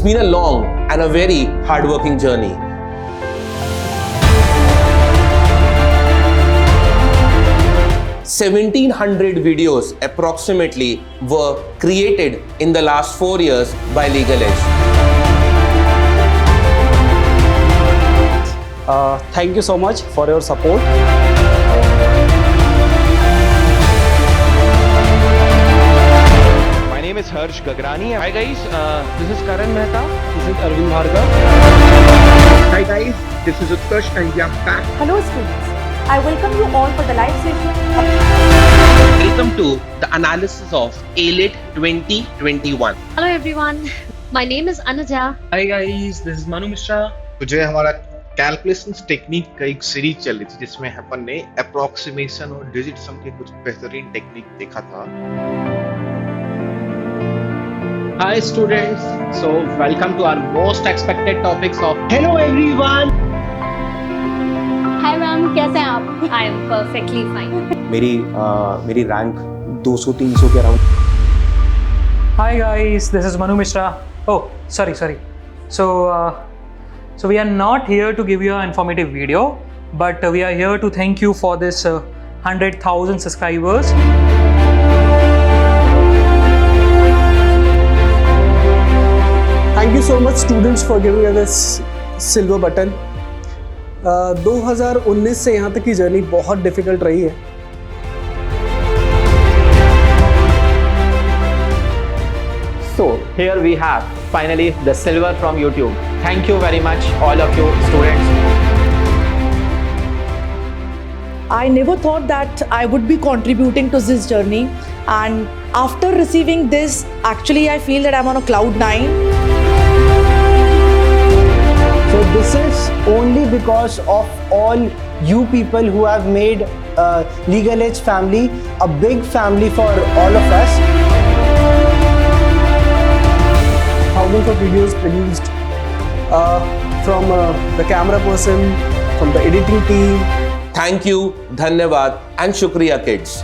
It's been a long and a very hard-working journey. $1,700 videos approximately were created in the last 4 years by LegalEdge. Thank you so much for your support. My name is Harsh Gagrani. Hi guys, this is Karan Mehta. This is Arvind Bhargav. Hi guys, this is Utkarsh and we are back. Hello students, I welcome you all for the live session. Welcome to the analysis of ALET 2021. Hello everyone, my name is Anuja. Hi guys, this is Manu Mishra. तो जो हमारा calculations technique का एक series चल रही थी जिसमें अपन ने अप्रोक्सीमेशन और डिजिट सम के कुछ बेहतरीन टेक्निक देखा था. Hi students, so welcome to our most expected topics of Hello everyone. Hi ma'am, कैसे हैं आप? I am perfectly fine. मेरी रैंक 200-300 के around. Hi guys, this is Manu Mishra. Oh, sorry. So we are not here to give you an informative video, but we are here to thank you for this 100,000 subscribers. Thank you so much students for giving us this silver button. 2019 से यहाँ तक की journey बहुत difficult रही है. So here we have finally the silver from YouTube. Thank you very much all of you students. I never thought that I would be contributing to this journey, and after receiving this, actually I feel that I'm on a cloud 9. So this is only because of all you people who have made LegalEdge family a big family for all of us. Thousands of videos produced from the camera person, from the editing team. Thank you, Dhanyavad and Shukriya kids.